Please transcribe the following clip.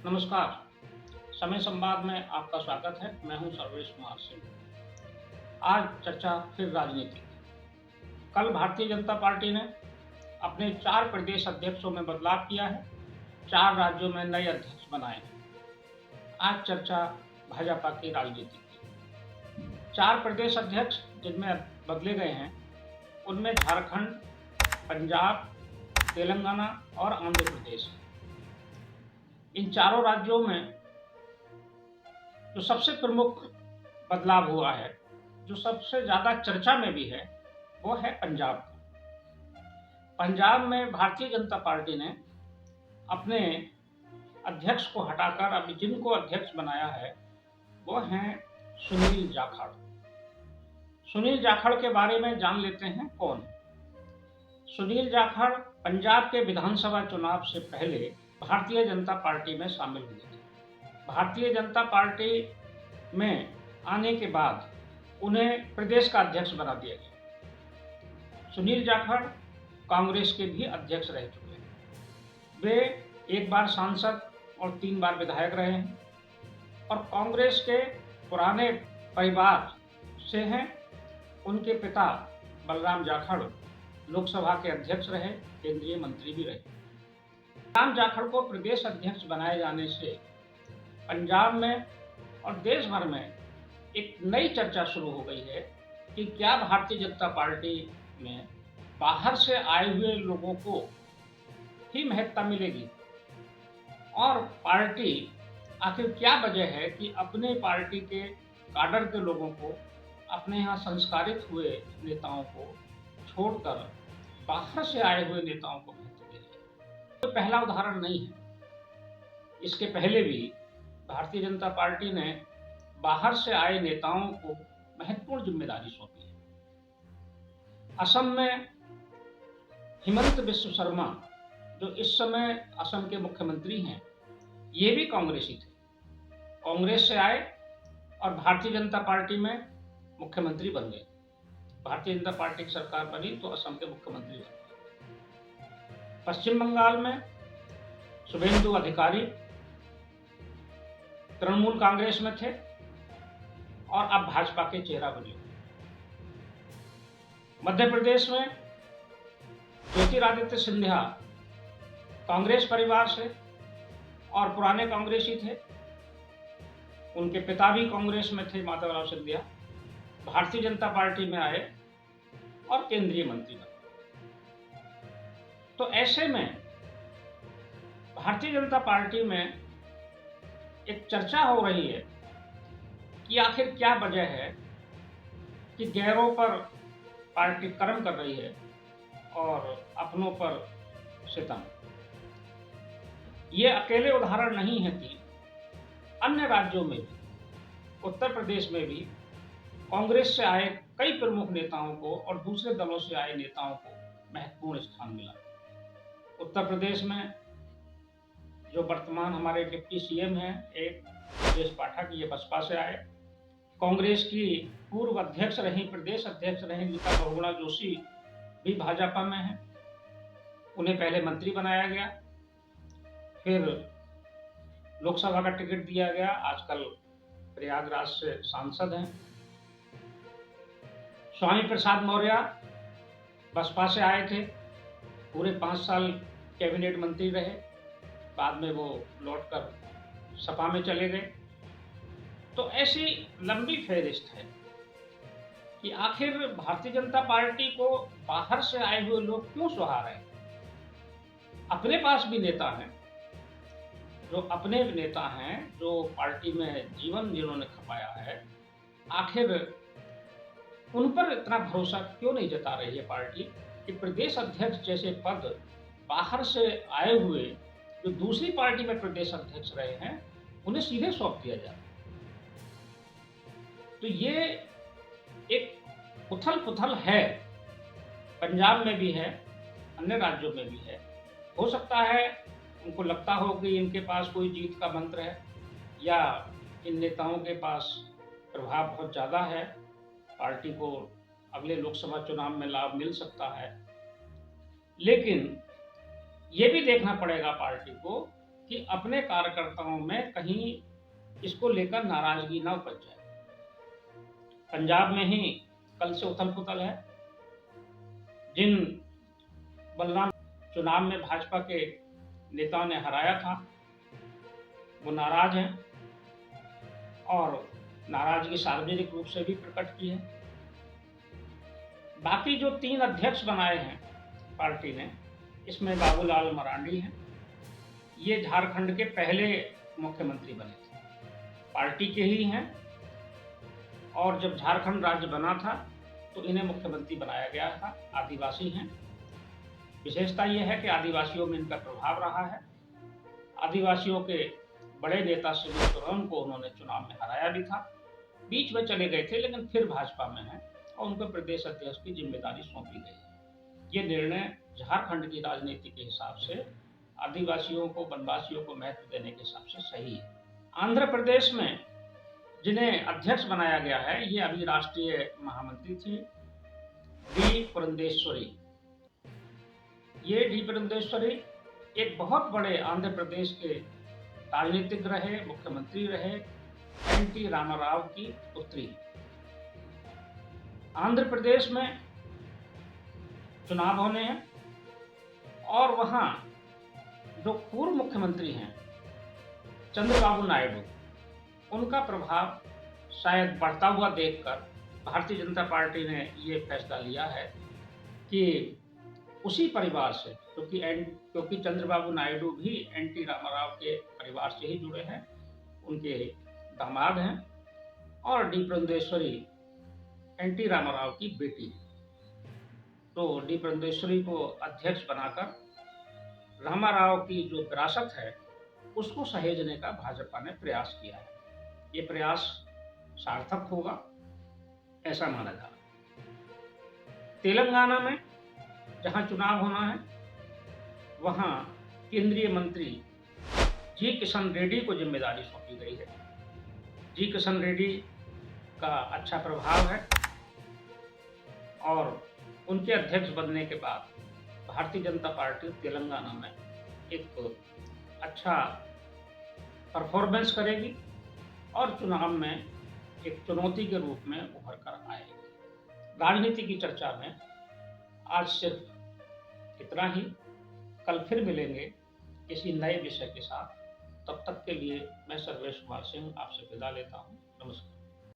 नमस्कार। समय संवाद में आपका स्वागत है। मैं हूं सर्वेश कुमार सिंह। आज चर्चा फिर राजनीति। कल भारतीय जनता पार्टी ने अपने 4 प्रदेश अध्यक्षों में बदलाव किया है। 4 राज्यों में नए अध्यक्ष बनाए हैं। आज चर्चा भाजपा की राजनीति की। 4 प्रदेश अध्यक्ष जिनमें बदले गए हैं उनमें झारखंड, पंजाब, तेलंगाना और आंध्र प्रदेश। इन चारों राज्यों में जो सबसे प्रमुख बदलाव हुआ है, जो सबसे ज़्यादा चर्चा में भी है, वो है पंजाब का। पंजाब में भारतीय जनता पार्टी ने अपने अध्यक्ष को हटाकर अभी जिनको अध्यक्ष बनाया है, वो हैं सुनील जाखड़। सुनील जाखड़ के बारे में जान लेते हैं कौन है। सुनील जाखड़ पंजाब के विधानसभा चुनाव से पहले भारतीय जनता पार्टी में शामिल हुए थे। भारतीय जनता पार्टी में आने के बाद उन्हें प्रदेश का अध्यक्ष बना दिया गया। सुनील जाखड़ कांग्रेस के भी अध्यक्ष रह चुके हैं। वे 1 बार सांसद और 3 बार विधायक रहे हैं और कांग्रेस के पुराने परिवार से हैं। उनके पिता बलराम जाखड़ लोकसभा के अध्यक्ष रहे, केंद्रीय मंत्री भी रहे। बलराम जाखड़ को प्रदेश अध्यक्ष बनाए जाने से पंजाब में और देश भर में एक नई चर्चा शुरू हो गई है कि क्या भारतीय जनता पार्टी में बाहर से आए हुए लोगों को ही महत्ता मिलेगी और पार्टी आखिर क्या वजह है कि अपने पार्टी के काडर के लोगों को, अपने यहाँ संस्कारित हुए नेताओं को छोड़कर बाहर से आए हुए नेताओं को महत्व दे रही है। तो पहला उदाहरण नहीं है। इसके पहले भी भारतीय जनता पार्टी ने बाहर से आए नेताओं को महत्वपूर्ण जिम्मेदारी सौंपी है। असम में हिमंत बिस्व शर्मा, जो इस समय असम के मुख्यमंत्री हैं, ये भी कांग्रेसी थे। कांग्रेस से आए और भारतीय जनता पार्टी में मुख्यमंत्री बन गए। भारतीय जनता पार्टी की सरकार बनी तो असम के मुख्यमंत्री बन गए। पश्चिम बंगाल में शुभेंदु अधिकारी तृणमूल कांग्रेस में थे और अब भाजपा के चेहरा बने। मध्य प्रदेश में ज्योतिरादित्य सिंधिया कांग्रेस परिवार से और पुराने कांग्रेसी थे। उनके पिता भी कांग्रेस में थे, माधवराव सिंधिया। भारतीय जनता पार्टी में आए और केंद्रीय मंत्री बने। तो ऐसे में भारतीय जनता पार्टी में एक चर्चा हो रही है कि आखिर क्या वजह है कि गैरों पर पार्टी कर्म कर रही है और अपनों पर सितम। ये अकेले उदाहरण नहीं है कि अन्य राज्यों में भी, उत्तर प्रदेश में भी कांग्रेस से आए कई प्रमुख नेताओं को और दूसरे दलों से आए नेताओं को महत्वपूर्ण स्थान मिला। उत्तर प्रदेश में जो वर्तमान हमारे डिप्टी सीएम हैं, एक ब्रजेश पाठक, ये बसपा से आए। कांग्रेस की पूर्व अध्यक्ष रही, प्रदेश अध्यक्ष रही गीता बहुगुणा जोशी भी भाजपा में है। उन्हें पहले मंत्री बनाया गया, फिर लोकसभा का टिकट दिया गया। आजकल प्रयागराज से सांसद हैं। स्वामी प्रसाद मौर्य बसपा से आए थे, पूरे 5 साल कैबिनेट मंत्री रहे, बाद में वो लौटकर सपा में चले गए। तो ऐसी लंबी फहरिस्त है कि आखिर भारतीय जनता पार्टी को बाहर से आए हुए लोग क्यों सुहा रहे हैं। अपने पास भी नेता हैं, जो अपने नेता हैं, जो पार्टी में जीवन जिन्होंने खपाया है, आखिर उन पर इतना भरोसा क्यों नहीं जता रही है पार्टी कि प्रदेश अध्यक्ष जैसे पद बाहर से आए हुए जो दूसरी पार्टी में प्रदेश अध्यक्ष रहे हैं, उन्हें सीधे सौंप दिया जाए। तो ये एक उथल-पुथल है, पंजाब में भी है, अन्य राज्यों में भी है। हो सकता है उनको लगता हो कि इनके पास कोई जीत का मंत्र है या इन नेताओं के पास प्रभाव बहुत ज़्यादा है, पार्टी को अगले लोकसभा चुनाव में लाभ मिल सकता है। लेकिन ये भी देखना पड़ेगा पार्टी को कि अपने कार्यकर्ताओं में कहीं इसको लेकर नाराजगी न उपज जाए। पंजाब में ही कल से उथल पुथल है। जिन बलराम चुनाव में भाजपा के नेताओं ने हराया था वो नाराज हैं और नाराजगी सार्वजनिक रूप से भी प्रकट की है। बाकी जो 3 अध्यक्ष बनाए हैं पार्टी ने, इसमें बाबूलाल मरांडी हैं। ये झारखंड के पहले मुख्यमंत्री बने थे, पार्टी के ही हैं, और जब झारखंड राज्य बना था तो इन्हें मुख्यमंत्री बनाया गया था। आदिवासी हैं। विशेषता यह है कि आदिवासियों में इनका प्रभाव रहा है। आदिवासियों के बड़े नेता शिबू सोरेन को उन्होंने चुनाव में हराया भी था। बीच में चले गए थे लेकिन फिर भाजपा में हैं और उनको प्रदेश अध्यक्ष की जिम्मेदारी सौंपी गई है। ये निर्णय झारखंड की राजनीति के हिसाब से आदिवासियों को, वनवासियों को महत्व देने के हिसाब से सही है। आंध्र प्रदेश में जिन्हें अध्यक्ष बनाया गया है, ये अभी राष्ट्रीय महामंत्री थी डी पुरंदेश्वरी। ये डी पुरंदेश्वरी एक बहुत बड़े आंध्र प्रदेश के राजनीतिक रहे, मुख्यमंत्री रहे, एनटी रामाराव की पुत्री। आंध्र प्रदेश में चुनाव होने हैं और वहां जो पूर्व मुख्यमंत्री हैं चंद्रबाबू नायडू, उनका प्रभाव शायद बढ़ता हुआ देखकर भारतीय जनता पार्टी ने ये फैसला लिया है कि उसी परिवार से, क्योंकि चंद्रबाबू नायडू भी एनटी रामाराव के परिवार से ही जुड़े हैं, उनके दामाद हैं, और डी पुरंदेश्वरी एनटी रामाराव की बेटी है। तो डी पुरंदेश्वरी को अध्यक्ष बनाकर रामाराव की जो विरासत है उसको सहेजने का भाजपा ने प्रयास किया है। ये प्रयास सार्थक होगा ऐसा माना जा रहा है। तेलंगाना में जहां चुनाव होना है वहां केंद्रीय मंत्री जी किशन रेड्डी को जिम्मेदारी सौंपी गई है। जी किशन रेड्डी का अच्छा प्रभाव है और उनके अध्यक्ष बनने के बाद भारतीय जनता पार्टी तेलंगाना में एक अच्छा परफॉर्मेंस करेगी और चुनाव में एक चुनौती के रूप में उभर कर आएगी। राजनीति की चर्चा में आज सिर्फ इतना ही। कल फिर मिलेंगे किसी नए विषय के साथ। तब तक के लिए मैं सर्वेश कुमार सिंह आपसे विदा लेता हूँ। नमस्कार।